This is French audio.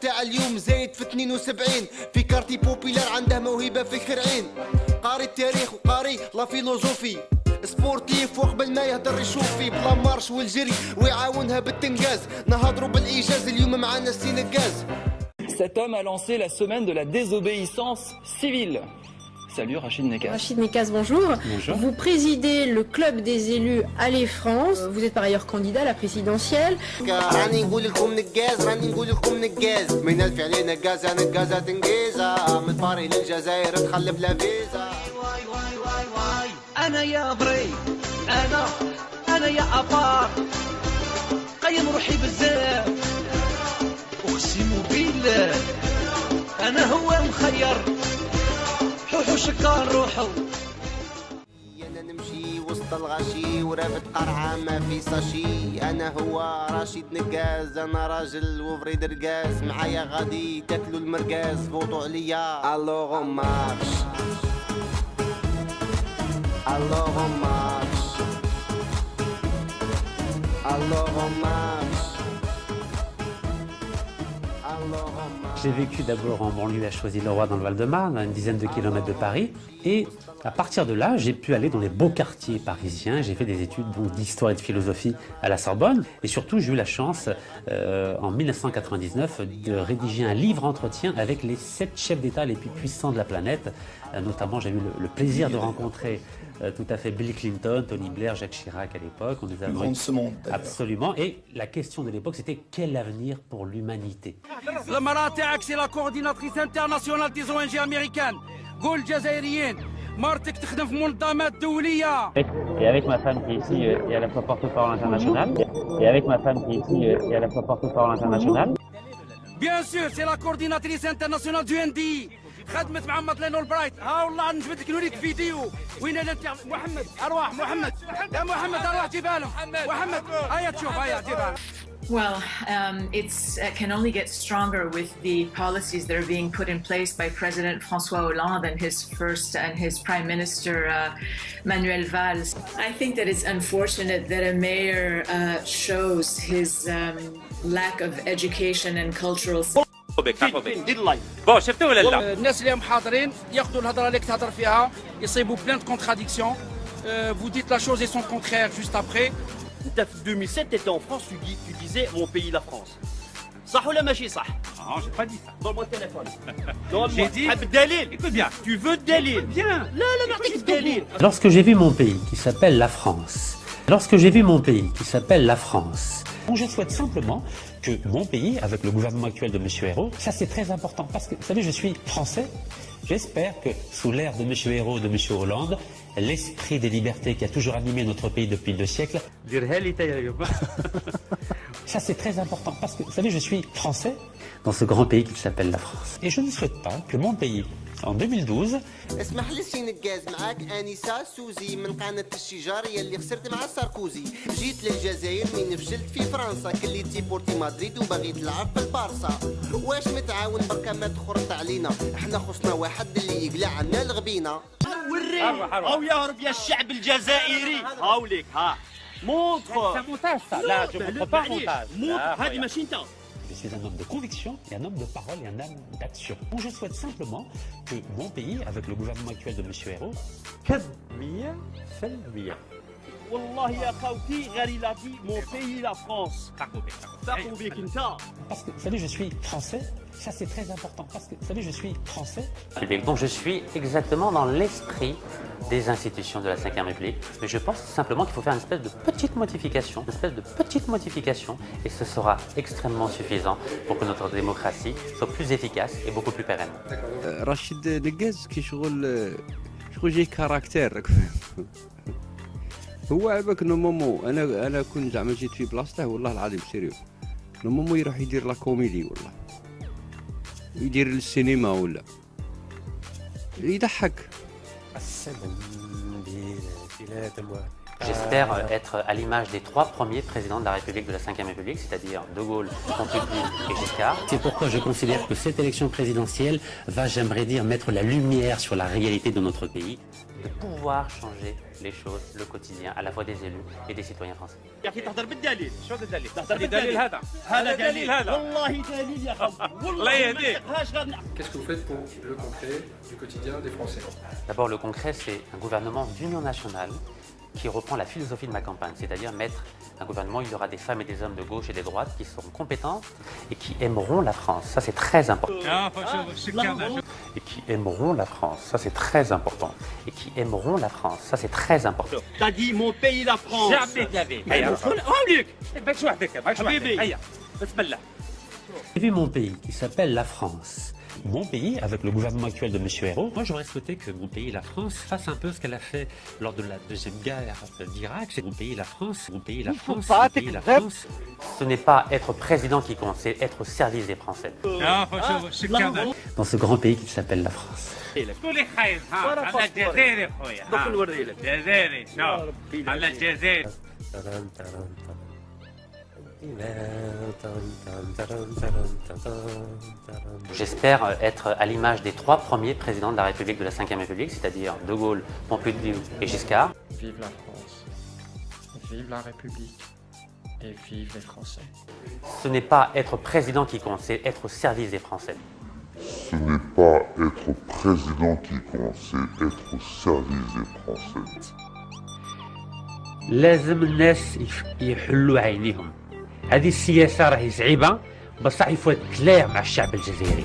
تاع اليوم زايد في 72 في كارتي بوبيلار عنده موهبة في الكرعين قاري التاريخ وقاري لا فيلوزوفي سبورتيف وقبل ما يهدر يشوفي بلا مارش والجري ويعاونها بالتنجاز نهضروا بالإيجاز اليوم معانا السينغاز. Cet homme a lancé la semaine de la désobéissance civile. Salut Rachid Nekaz. Rachid Nekaz, bonjour. Bonjour. Vous présidez le club des élus Allez France. Vous êtes par ailleurs candidat à la présidentielle. راني نقول لكم نقاز راني نقول لكم نقاز من الف علينا نقازة نقازة تنقيزة من باري للجزائر تخلف لا فيزا. أنا يا بري أنا يا أبار قيم روحي بزاف أقسم بالله أنا هو مخير حوحو شكار روحو. أنا نمشي وسط الغاشي ورافد قرعة ما في ساشي أنا هو راشد نقاز أنا راجل وفريد رقاز معايا غادي تاكلوا المرقاز فوتوا عليا ألوغو مارش ألوغو مارش ألوغو مارش ألوغو مارش. J'ai vécu d'abord en banlieue à Choisy-le-Roi dans le Val-de-Marne, à une dizaine de kilomètres de Paris. Et à partir de là, j'ai pu aller dans les beaux quartiers parisiens. J'ai fait des études d'histoire et de philosophie à la Sorbonne. Et surtout, j'ai eu la chance, en 1999, de rédiger un livre-entretien avec les 7 chefs d'État les plus puissants de la planète. Notamment, j'ai eu le plaisir de rencontrer tout à fait Bill Clinton, Tony Blair, Jacques Chirac à l'époque. On les a Grand de ce monde. Absolument. Et la question de l'époque, c'était quel avenir pour l'humanité? المرأة تاعك سي لا كورديناتريس انترناسيونال دي زو ان جي امريكان قول الجزائريين مرتك تخدم في منظمات دولية. Et avec ma femme qui est ici et à la fois porte-parole international. Et avec ma femme qui est ici et à la fois porte-parole international. بيان سور سي لا كورديناتريس انترناسيونال دو ان دي خدمت مع مادلين اولبرايت. ها والله نجبد لك نوريك فيديو وين انا محمد ارواح محمد يا محمد ارواح جيبها لهم محمد هيا تشوف هيا جيبها. Well, it can only get stronger with the policies that are being put in place by President François Hollande and his Prime Minister Manuel Valls. I think that it's unfortunate that a mayor shows his lack of education and cultural. بون شفتوا ولا لا؟ الناس اللي هم حاضرين ياخذوا الهضره اللي تهضر فيها يصيبوا بلان كونتراديكسيون. Vous dites la chose et son contraire juste après. En 2007, tu étais en France, tu disais mon pays, la France. صح ولا ماشي صح؟ Non, j'ai pas dit ça. Donne-moi le téléphone. J'ai dit. الدليل. Écoute bien. Tu veux le dalil? Bien. لا نعطيك الدليل. Lorsque j'ai vu mon pays qui s'appelle la France, lorsque j'ai vu mon pays qui s'appelle la France, je souhaite simplement que mon pays, avec le gouvernement actuel de M. Ayrault, ça c'est très important parce que, vous savez, je suis français. J'espère que sous l'ère de M. Ayrault, de M. Hollande, l'esprit des libertés qui a toujours animé notre pays depuis 2 siècles. Ça c'est très important parce que, vous savez, je suis français dans ce grand pays qui s'appelle la France. Et je ne souhaite pas que mon pays, en 2012, اسمح لي سي نقاز معاك انسه سوزي من قناه الشجار يلي خسرت مع ساركوزي جيت للجزائر من فشلت في فرنسا كليتي بورتي مدريد وباغي تلعب في البارسا واش متعاون بركا ما تخرط علينا احنا خصنا واحد اللي يقلع عنا الغبينه وري او يهرب يا الشعب الجزائري هاوليك ها مونتر là, je ne montre pas montage. هذه ماشي انت. Je suis un homme de conviction et un homme de parole et un homme d'action. Je souhaite simplement que mon pays, avec le gouvernement actuel de M. Ayrault, 100% والله يا خوتي غير il a dit mon pays la France. تاخذ بك انت. parce que, vous savez, je suis français, ça c'est très important, parce que, vous savez, je suis français. Donc je suis exactement dans l'esprit des institutions de la Ve République, mais je pense simplement qu'il faut faire une espèce de petite modification, et ce sera extrêmement suffisant pour que notre démocratie soit plus efficace et beaucoup plus pérenne. رشيد نقاز كي شغل جاي كاركتير هو عباك نورمالمون انا كنت زعما جيت في بلاصته والله العظيم سيريو نورمالمون يروح يدير لا كوميدي والله يدير السينما ولا يضحك السلام بلاد J'espère être à l'image des 3 premiers présidents de la République de la Ve République, c'est-à-dire De Gaulle, Pompidou et Giscard. C'est pourquoi je considère que cette élection présidentielle va, j'aimerais dire, mettre la lumière sur la réalité de notre pays, de pouvoir changer les choses, le quotidien, à la fois des élus et des citoyens français. يا اخي تهضر بالدليل، شو هذا الدليل؟ تهضر بالدليل هذا دليل هذا والله دليل يا خويا والله يهديك. Qu'est-ce que vous faites pour le concret du quotidien des Français? D'abord, le concret, c'est un gouvernement d'union nationale qui reprend la philosophie de ma campagne, c'est-à-dire mettre un gouvernement où il y aura des femmes et des hommes de gauche et des droites qui seront compétents et qui aimeront la France. Ça, c'est très important. Et qui aimeront la France. Ça, c'est très important. Et qui aimeront la France. Ça, c'est très important. T'as dit mon pays la France. Jamais d'avis. J'ai vu mon pays qui s'appelle la France. Mon pays, avec le gouvernement actuel de M. Ayrault, moi j'aurais souhaité que mon pays, la France, fasse un peu ce qu'elle a fait lors de la deuxième guerre d'Irak. C'est mon pays, la France, mon pays, la France, mon pays, la France. Ce n'est pas être président qui compte, c'est être au service des Français. Dans ce grand pays qui s'appelle la France. J'espère être à l'image des 3 premiers présidents de la République de la Ve République, c'est-à-dire De Gaulle, Pompidou et Giscard. Vive la France, vive la République et vive les Français. Ce n'est pas être président qui compte, c'est être au service des Français. Ce n'est pas être président qui compte, c'est être au service des Français. لازم الناس يحلوا عينيهم. هذه السياسة راهي صعيبة بصح يفوت كلام مع الشعب الجزائري.